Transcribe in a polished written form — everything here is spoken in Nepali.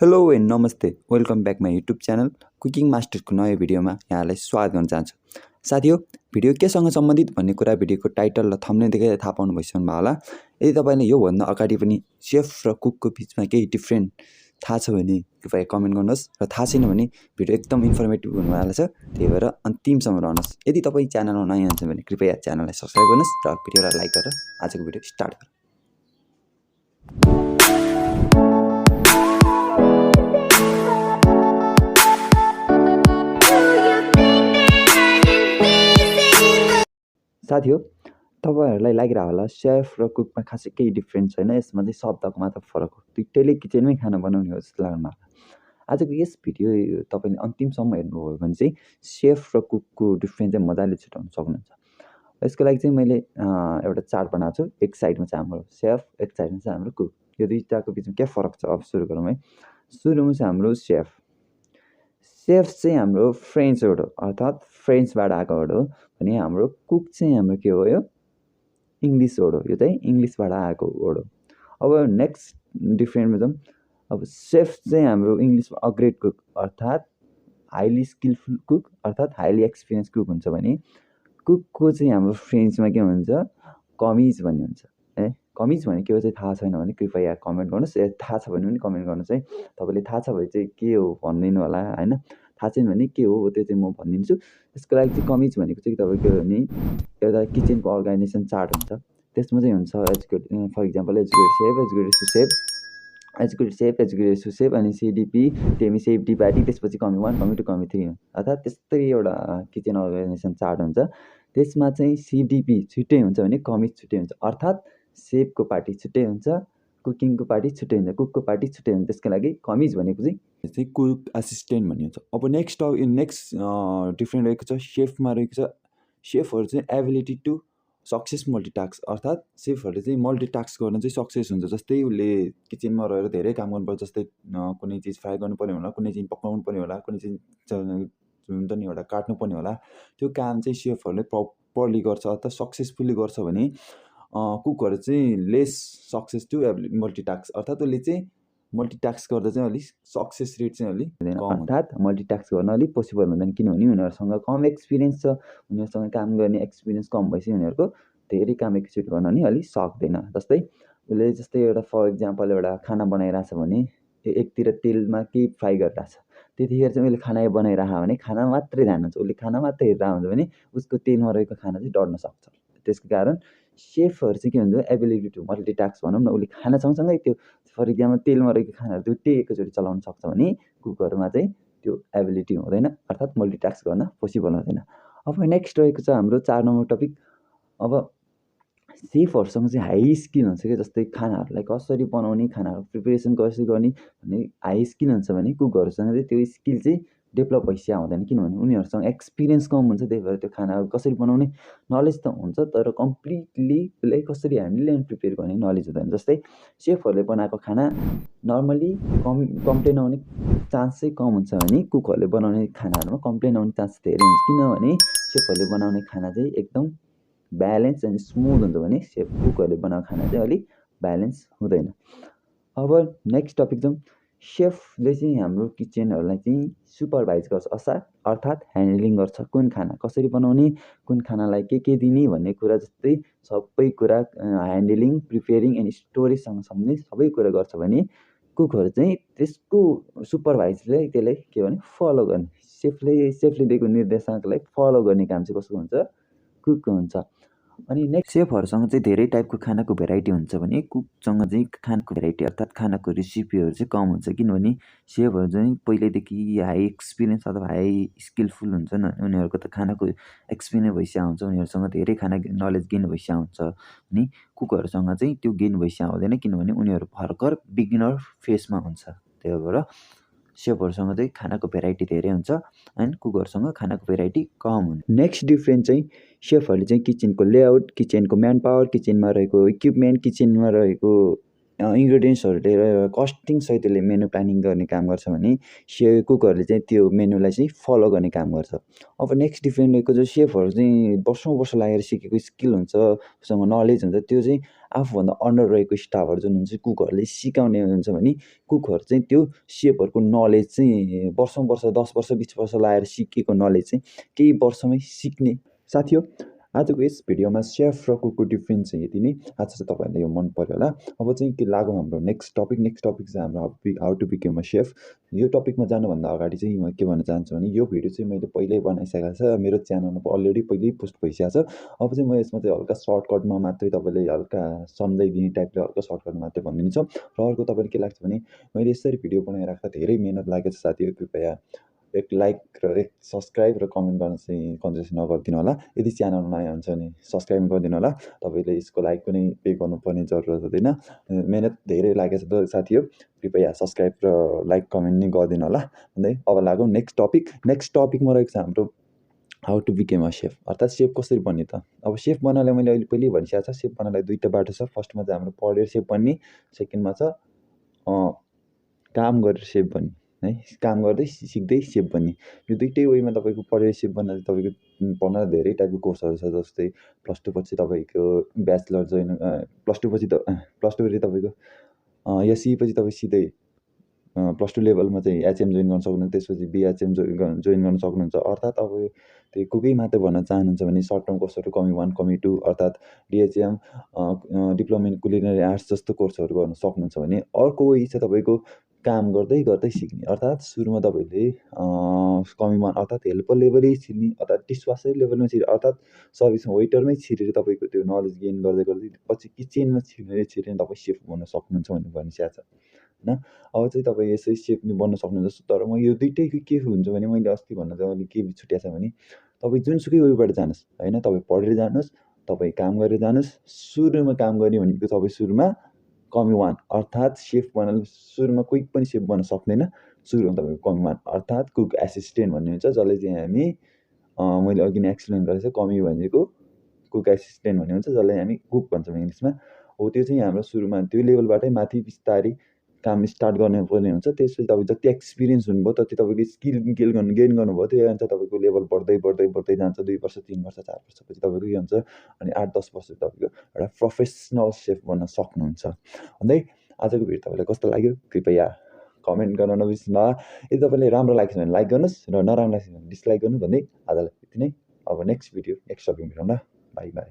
हेलो एन्ड नमस्ते welcome back my YouTube channel cooking मास्टरको नयाँ भिडियोमा यहाँलाई स्वागत गर्न चाहन्छु। साथी हो, भिडियो केसँग सम्बन्धित भन्ने कुरा भिडियोको टाइटल र थम्बनेलदेखि थाहा पाउनु भइसक्नु होला। यदि तपाईँले योभन्दा अगाडि पनि सेफ र कुकको बिचमा केही डिफ्रेन्ट थाहा छ भने कृपया कमेन्ट गर्नुहोस् र थाहा छैन भने भिडियो एकदम इन्फर्मेटिभ हुनेवाला छ, त्यही भएर अन्तिमसम्म रहनुहोस्। यदि तपाईँ च्यानलमा नयाँ हुनुहुन्छ भने कृपया च्यानललाई सब्सक्राइब गर्नुहोस् र भिडियोलाई लाइक गरेर आजको भिडियो स्टार्ट गरौँ। साथी हो, तपाईँहरूलाई लागिरहेको होला सेफ र कुकमा खासै केही डिफ्रेन्स छैन, यसमा चाहिँ शब्दको मात्र फरक हो। दुइटैले किचनमै खाना बनाउने हो जस्तो लाग्नु होला। आजको यस भिडियो तपाईँले अन्तिमसम्म हेर्नुभयो भने चाहिँ सेफ र कुकको डिफ्रेन्स चाहिँ मजाले छुट्याउन सक्नुहुन्छ। यसको लागि चाहिँ मैले एउटा चार्ट बनाएको छु। एक साइडमा चाहिँ हाम्रो सेफ, एक साइडमा चाहिँ हाम्रो कुक। यो दुईटाको बिचमा के फरक छ अब सुरु गरौँ है। सुरुमा चाहिँ हाम्रो सेफ। सेफ चाहिँ हाम्रो फ्रेन्च वर्ड हो, अर्थात् फ्रेन्चबाट आएको वर्ड हो भने हाम्रो कुक चाहिँ हाम्रो के हो, यो इङ्ग्लिस वर्ड हो। यो चाहिँ इङ्ग्लिसबाट आएको वर्ड हो। अब नेक्स्ट डिफ्रेन्टमा जाउँ। अब सेफ चाहिँ हाम्रो इङ्ग्लिसमा अग्रेड कुक अर्थात् हाइली स्किलफुल कुक अर्थात् हाइली एक्सपिरियन्स कुक हुन्छ भने कुकको चाहिँ हाम्रो फ्रेन्चमा के हुन्छ, कमिज भन्ने हुन्छ है। कमिज भने के हो चाहिँ थाहा छैन भने कृपया कमेन्ट गर्नुहोस्। थाहा छ भने पनि कमेन्ट गर्नुहोस् है। तपाईँले थाहा छ भने चाहिँ के हो भनिदिनु होला होइन। थाहा छैन भने के हो त्यो चाहिँ म भनिदिन्छु। त्यसको लागि चाहिँ कमिज भनेको चाहिँ तपाईँको के हो भने एउटा किचनको अर्गनाइजेसन चार्ट हुन्छ। त्यसमा चाहिँ हुन्छ educate, for example educate chef, educated to chef, educated chef, educated to chef अनि सिडिपी टेमी सेफ डिपार्टी, त्यसपछि कमी 1 कमी 2 कमी 3 अर्थात् त्यस्तै एउटा किचन अर्गनाइजेसन चार्ट हुन्छ। त्यसमा चाहिँ सिडिपी छुट्टै हुन्छ भने कमिज छुट्टै हुन्छ, अर्थात् सेफको पार्टी छुट्टै हुन्छ, कुकिङको पार्टी छुट्टै हुन्छ, कुकको पार्टी छुट्टै हुन्छ। त्यसको लागि कमिज भनेको चाहिँ कुक असिस्टेन्ट भन्ने हुन्छ। अब नेक्स्ट डिफ्रेन्ट रहेको छ सेफमा रहेको छ। सेफहरू चाहिँ एबिलिटी टु सक्सेस मल्टिटास्क अर्थात् सेफहरूले चाहिँ मल्टिटास्क गर्न चाहिँ सक्सेस हुन्छ। जस्तै उसले किचनमा रहेर धेरै काम गर्नुपर्छ, जस्तै कुनै चिज फ्राई गर्नुपर्ने होला, कुनै चिज पकाउनु पर्ने होला, कुनै चिज हुन्छ नि एउटा काट्नुपर्ने होला, त्यो काम चाहिँ सेफहरूले प्रपरली गर्छ अर्थात् सक्सेसफुल्ली गर्छ भने कुकहरू चाहिँ लेस सक्सेस टु मल्टिटास्क अर्थात् उसले चाहिँ मल्टिटास्क गर्दा चाहिँ अलिक सक्सेस रेट चाहिँ अलिक कम, अर्थात् मल्टिटास्क गर्न अलिक पोसिबल हुँदैन किनभने उनीहरूसँग कम एक्सपिरियन्स छ। उनीहरूसँग काम गर्ने एक्सपिरियन्स कम भएपछि उनीहरूको धेरै काम एकैचोटि गर्न नि अलिक सक्दैन। जस्तै उसले एउटा फर इक्जाम्पल एउटा खाना बनाइरहेछ भने एकतिर तेलमा केही फ्राई गरिरहेछ, त्यतिखेर चाहिँ उसले खाना बनाइरहेको भने खाना मात्रै ध्यान हुन्छ, उसले खाना मात्रै हेरेर हुन्छ भने उसको तेलमा रहेको खाना चाहिँ डढ्न सक्छ। त्यसको कारण सेफहरू चाहिँ के हुन्छ, एबिलिटी टु मल्टिटास्क भनौँ न, उसले खाना सँगसँगै त्यो फर इक्जाम्पल तेलमा रहेको खानाहरू दुइटै एकैचोटि चलाउन सक्छ भने कुकहरूमा चाहिँ त्यो एबिलिटी हुँदैन, अर्थात् मल्टिटास्क गर्न पोसिबल हुँदैन। अब नेक्स्ट रहेको छ हाम्रो 4 नम्बर टपिक। अब सेफहरूसँग चाहिँ हाई स्किल हुन्छ क्या, जस्तै खानाहरूलाई कसरी बनाउने, खानाहरू प्रिपेरेसन कसरी गर्ने भन्ने हाई स्किल हुन्छ भने कुकहरूसँग चाहिँ त्यो स्किल चाहिँ डेभलप भइसकेको हुँदैन किनभने उनीहरूसँग एक्सपिरियन्स कम हुन्छ। त्यही भएर त्यो खानाहरू कसरी बनाउने नलेज त हुन्छ तर कम्प्लिटली उसलाई कसरी ह्यान्डल एन्ड प्रिपेयर गर्ने नलेज हुँदैन। जस्तै सेफहरूले बनाएको खाना नर्मली कम्प्लेन आउने चान्स चाहिँ कम हुन्छ भने कुकहरूले बनाउने खानाहरूमा कम्प्लेन आउने चान्स धेरै हुन्छ, किनभने सेफहरूले बनाउने खाना चाहिँ एकदम ब्यालेन्स एन्ड स्मुथ हुन्छ भने कुकहरूले बनाएको खाना चाहिँ अलिक ब्यालेन्स हुँदैन। अब नेक्स्ट टपिक जाउँ। सेफले चाहिँ हाम्रो किचनहरूलाई चाहिँ सुपरभाइज गर्छ अर्थात् ह्यान्डलिङ गर्छ। कुन खाना कसरी बनाउने, कुन खानालाई के दिने भन्ने कुरा जस्तै सबै कुरा ह्यान्डलिङ, प्रिपेयरिङ एन्ड स्टोरेजसँग सम्बन्धित सबै कुरा गर्छ भने कुकहरू चाहिँ त्यसको सुपरभाइजले त्यसलाई के भने फलो गर्ने, सेफले दिएको निर्देशनलाई फलो गर्ने काम चाहिँ कसको हुन्छ, कुकको हुन्छ। अनि नेक्स्ट सेफहरूसँग चाहिँ धेरै टाइपको खानाको भेराइटी हुन्छ भने कुकसँग चाहिँ खानाको भेराइटी अर्थात् खानाको रेसिपीहरू चाहिँ कम हुन्छ किनभने सेफहरू चाहिँ पहिल्यैदेखि हाई एक्सपिरियन्स अथवा हाई स्किलफुल हुन्छन्। उनीहरूको त खानाको एक्सपिरियन्स भइसकेको हुन्छ, उनीहरूसँग धेरै खाना नलेज गेन भइसकेको हुन्छ भने कुकहरूसँग चाहिँ त्यो गेन भइसकेको हुँदैन किनभने उनीहरू भर्खर बिगिनर फेसमा हुन्छ। त्यही भएर सेफहरूसँग चाहिँ खानाको भेराइटी धेरै हुन्छ एन्ड कुकहरूसँग खानाको भेराइटी कम हुन्छ। नेक्स्ट डिफ्रेन्स चाहिँ सेफहरूले चाहिँ किचनको लेआउट, किचनको म्यान पावर, किचनमा रहेको इक्विपमेन्ट, किचनमा रहेको इन्ग्रिडियन्ट्सहरू लिएर कस्टिङ सहितले मेनु प्लानिङ गर्ने काम गर्छ भने कुकहरूले चाहिँ त्यो मेनुलाई चाहिँ फलो गर्ने काम गर्छ। अब नेक्स्ट डिफ्रेन्टको जो सेफहरू चाहिँ वर्ष लागेर सिकेको स्किल हुन्छ, उसँग नलेज हुन्छ, त्यो चाहिँ आफूभन्दा अन्डर रहेको स्टाफहरू जुन हुन्छ कुकहरूले सिकाउने हुन्छ भने कुकहरू चाहिँ त्यो सेफहरूको नलेज चाहिँ वर्ष 10 वर्ष 20 वर्ष लागेर सिकेको नलेज चाहिँ केही वर्षमै सिक्ने। साथी हो, आजको यस भिडियोमा सेफ र कुकको डिफ्रेन्स चाहिँ यति नै। आज चाहिँ तपाईँहरूलाई यो मन पर्यो होला। अब चाहिँ के लागौँ हाम्रो नेक्स्ट टपिक चाहिँ हाम्रो how to become a chef. यो टपिकमा जानुभन्दा अगाडि चाहिँ म के भन्न चाहन्छु भने यो भिडियो चाहिँ मैले पहिल्यै बनाइसकेको छ, मेरो च्यानलमा अलरेडी पहिल्यै पोस्ट भइसकेको छ। अब चाहिँ म यसमा चाहिँ हल्का सर्टकटमा मात्रै तपाईँले हल्का सम्झाइदिने टाइपले हल्का सर्टकटमा मात्रै भनिदिन्छु। र अर्को तपाईँले के लाग्छ भने मैले यसरी भिडियो बनाइराख्दा धेरै मेहनत लागेको छ साथीहरू, कृपया एक लाइक र एक सब्सक्राइब र कमेन्ट गर्न चाहिँ कन्जुस नगरिदिनु होला। यदि च्यानलमा नयाँ हुन्छ भने सब्सक्राइब गरिदिनु होला। तपाईँले यसको लाइक पनि पे गर्नुपर्ने जरुरत हुँदैन, मेहनत धेरै लागेको छ त साथी हो, कृपया सब्सक्राइब र लाइक कमेन्ट नै गरिदिनु होला। अन्त अब लागौँ नेक्स्ट टपिकमा रहेको छ हाम्रो how to become a chef, अर्थात् सेफ कसरी बन्ने त। अब सेफ बन्नलाई मैले अहिले पहिल्यै भनिसकेको छ, सेफ बन्नलाई दुईवटा बाटो छ। फर्स्टमा चाहिँ हाम्रो पढेर सेफ बन्ने, सेकेन्डमा छ काम गरेर सेफ बन्ने है, काम गर्दै सिक्दै सेफ बन्ने। यो दुइटै वेमा तपाईँको पढेर सेफ बन्न चाहिँ तपाईँको पढ्न धेरै टाइपको कोर्सहरू छ, जस्तै प्लस टू पछि तपाईँको ब्याचलर जोइन, प्लस टू पछि तपाईँको एसई पछि तपाईँ सिधै प्लस टू लेभलमा चाहिँ एचएम जोइन गर्न सक्नुहुन्छ, त्यसपछि बिएचएम जोइन गर्न सक्नुहुन्छ। अर्थात् अब त्यो कुकै मात्रै भन्न चाहनुहुन्छ भने सर्ट टर्म कोर्सहरू कमी 1 कमी 2 अर्थात् डिएचएम, डिप्लोमा इन कुलिनरी आर्ट्स जस्तो कोर्सहरू गर्न सक्नुहुन्छ भने अर्को वे छ तपाईँको काम गर्दै गर्दै सिक्ने। अर्थात् सुरुमा तपाईँले कमी 1 अर्थात् हेल्पर लेभलै छिर्ने, अर्थात् डिसवासर लेभलमा छिर्ने, अर्थात् सर्भिसमा वेटरमै छिरेर तपाईँको त्यो नलेज गेन गर्दै गर्दै पछि किचनमा छिरेर तपाईँ सेफ बन्न सक्नुहुन्छ भनेर भनिसकेको छ होइन। अब चाहिँ तपाईँ यसरी सेफ बन्न सक्नुहुन्छ। तर म यो दुइटैको के हुन्छ भने मैले अस्ति भन्न चाहिँ अलिक के छुट्याएको छ भने तपाईँ जुनसुकै वेबाट जानुहोस् होइन, तपाईँ पढेर जानुहोस्, तपाईँ काम गरेर जानुहोस्, सुरुमा काम गर्ने भनेको तपाईँ सुरुमा कमी 1 अर्थात् सेफ बन्न सुरुमा कोही पनि सेफ बन्न सक्दैन। सुरुमा तपाईँको कमी 1 अर्थात् कुक एसिस्टेन्ट भन्ने हुन्छ, जसले चाहिँ हामी मैले अघि नै एक्सप्लेन गरेको छु। कमी भनेको कुक एसिस्टेन्ट भन्ने हुन्छ, जसलाई हामी कुक भन्छौँ इङ्ग्लिसमा। हो त्यो चाहिँ हाम्रो सुरुमा त्यो लेभलबाटै माथि बिस्तारै काम स्टार्ट गर्नुपर्ने हुन्छ। त्यसपछि तपाईँ जति एक्सपिरियन्स हुनुभयो तति तपाईँको स्किल गेन गर्नुभयो, त्यही अनुसार तपाईँको लेभल बढ्दै जान्छ। 2 वर्ष 3 वर्ष 4 वर्षपछि तपाईँको के हुन्छ अनि 8-10 वर्ष तपाईँको एउटा प्रोफेसनल सेफ बन्न सक्नुहुन्छ। भन्दै आजको भिडियो तपाईँलाई कस्तो लाग्यो कृपया कमेन्ट गर्न नबिर्सनु होला। यदि तपाईँले राम्रो लाग्छ भने लाइक गर्नुहोस् र नराम्रो लाग्छ भने डिसलाइक गर्नु। भन्दै आजलाई यति नै। अब नेक्स्ट टपिक भेटौँ ल, बाई बाई।